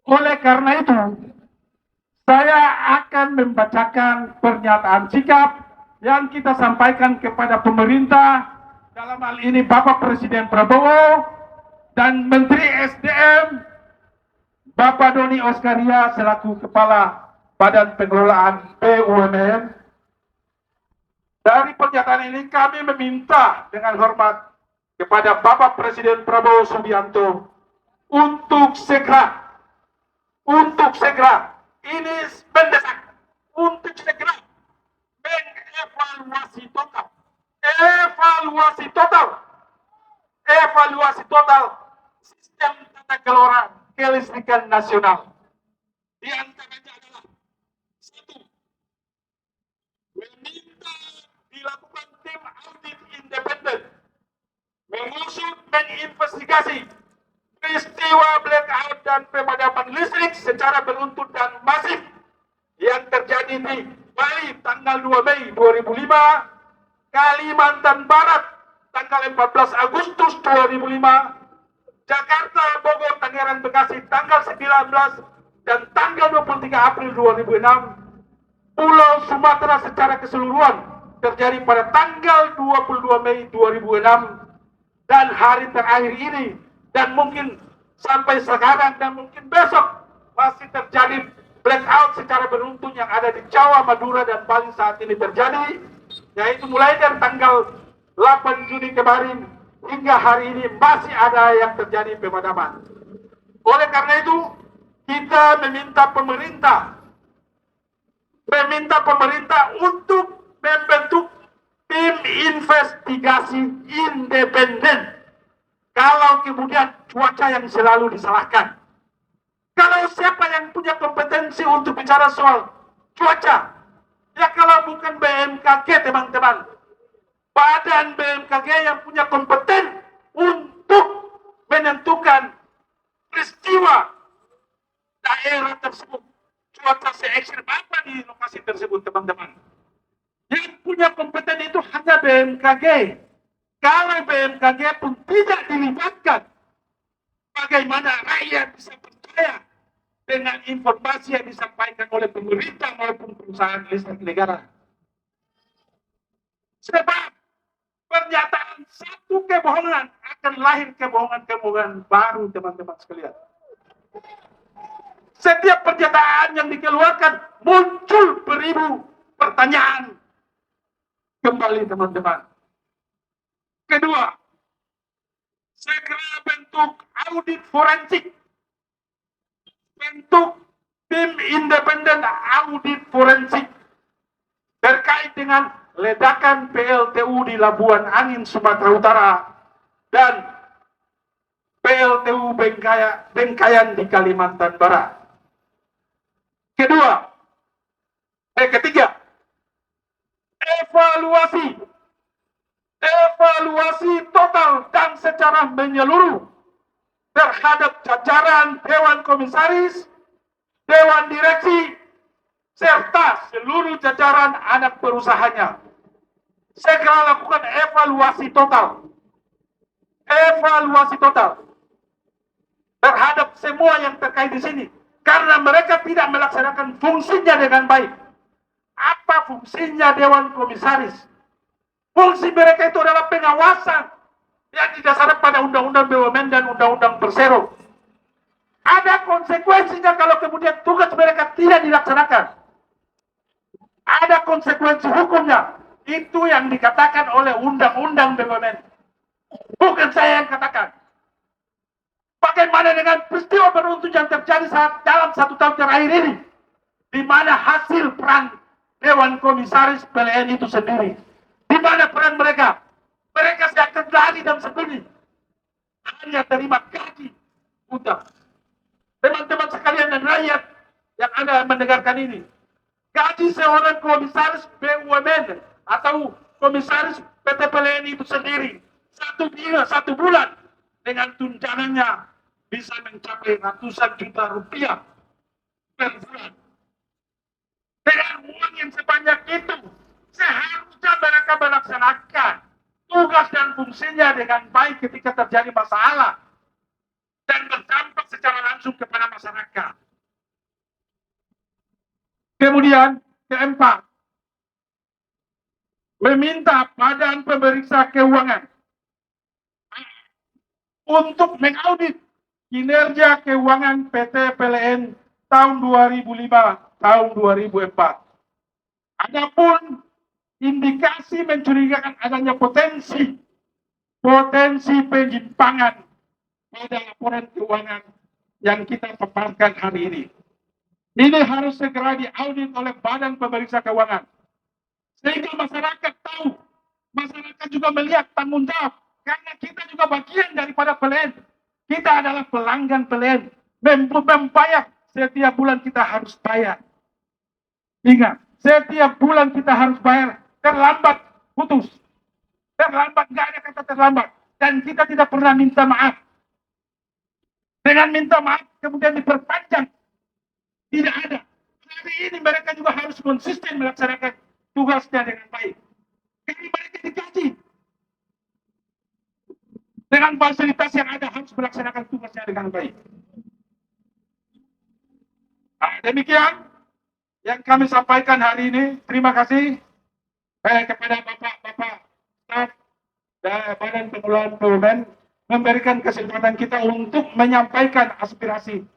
Oleh karena itu, saya akan membacakan pernyataan sikap yang kita sampaikan kepada pemerintah, dalam hal ini Bapak Presiden Prabowo dan Menteri SDM Bapak Doni Oskaria selaku Kepala Badan Pengelolaan BUMN. Dari pernyataan ini kami meminta dengan hormat kepada Bapak Presiden Prabowo Subianto untuk segera ini mendesak untuk segera mengevaluasi total evaluasi total sistem tata kelola kelistrikan nasional. Di antaranya adalah satu, meminta dilakukan tim audit independen mengusut dan investigasi peristiwa blackout dan pemadaman listrik secara beruntun dan masif yang terjadi di Bali tanggal 2 Mei 2005, Kalimantan Barat tanggal 14 Agustus 2005, Jakarta, Bogor, Tangerang, Bekasi tanggal 19 dan tanggal 23 April 2006, Pulau Sumatera secara keseluruhan terjadi pada tanggal 22 Mei 2006, dan hari terakhir ini, dan mungkin sampai sekarang dan mungkin besok masih terjadi blackout secara beruntun yang ada di Jawa, Madura, dan Bali saat ini terjadi, yaitu mulai dari tanggal 8 Juni kemarin hingga hari ini masih ada yang terjadi pemadaman. Oleh karena itu, kita meminta pemerintah untuk membentuk tim investigasi independen. Kalau kemudian cuaca yang selalu disalahkan, kalau siapa yang punya kompetensi untuk bicara soal cuaca, ya kalau bukan BMKG, teman-teman, badan BMKG yang punya kompeten untuk menentukan peristiwa daerah tersebut, cuaca se-ekstrim apa di lokasi tersebut, teman-teman. Yang punya kompeten itu hanya BMKG. Kalau BMKG pun tidak dilibatkan, bagaimana rakyat bisa percaya dengan informasi yang disampaikan oleh pemerintah maupun perusahaan listrik negara? Sebab pernyataan satu kebohongan akan lahir kebohongan-kebohongan baru, teman-teman sekalian. Setiap pernyataan yang dikeluarkan muncul beribu pertanyaan kembali, teman-teman. Kedua, segera bentuk audit forensik, bentuk tim independen audit forensik terkait dengan ledakan PLTU di Labuan Angin, Sumatera Utara, dan PLTU Bengkayan di Kalimantan Barat. Ketiga, evaluasi total dan secara menyeluruh terhadap jajaran Dewan Komisaris, Dewan Direksi, serta seluruh jajaran anak perusahaannya. Segera lakukan evaluasi total terhadap semua yang terkait di sini, karena mereka tidak melaksanakan fungsinya dengan baik. Apa fungsinya Dewan Komisaris? Fungsi mereka itu adalah pengawasan yang didasarkan pada Undang-Undang BUMN dan Undang-Undang Persero. Ada konsekuensinya kalau kemudian tugas mereka tidak dilaksanakan. Ada konsekuensi hukumnya. Itu yang dikatakan oleh Undang-Undang BUMN. Bukan saya yang katakan. Bagaimana dengan peristiwa beruntun yang terjadi dalam 1 tahun terakhir ini, di mana hasil peran Dewan Komisaris PLN itu sendiri? Di mana peran mereka? Mereka sedang kendali dan sembunyi, hanya terima gaji utang. Teman-teman sekalian dan rakyat yang Anda mendengarkan ini, gaji seorang komisaris BUMN atau komisaris PT PLN itu sendiri satu bulan dengan tunjangannya bisa mencapai ratusan juta rupiah per bulan. Dengan uang yang sebanyak itu, seharusnya mereka melaksanakan tugas dan fungsinya dengan baik ketika terjadi masalah dan berdampak secara langsung langsung kepada masyarakat. Kemudian keempat, meminta Badan Pemeriksa Keuangan untuk mengaudit kinerja keuangan PT PLN tahun 2005, tahun 2004. Adapun indikasi mencurigakan adanya potensi penyimpangan pada laporan keuangan yang kita paparkan hari ini. Ini harus segera diaudit oleh Badan Pemeriksa Keuangan. Sehingga masyarakat tahu, masyarakat juga melihat tanggung jawab. Karena kita juga bagian daripada PLN. Kita adalah pelanggan PLN. Membayar, setiap bulan kita harus bayar. Ingat, setiap bulan kita harus bayar. Terlambat, putus. Terlambat, nggak ada kata terlambat. Dan kita tidak pernah minta maaf. Dengan minta maaf, kemudian diperpanjang. Tidak ada. Hari ini mereka juga harus konsisten melaksanakan tugasnya dengan baik. Karena mereka digaji. Dengan fasilitas yang ada harus melaksanakan tugasnya dengan baik. Nah, demikian yang kami sampaikan hari ini. Terima kasih kepada Bapak-Bapak staf dan Badan Pengelolaan BUMN memberikan kesempatan kita untuk menyampaikan aspirasi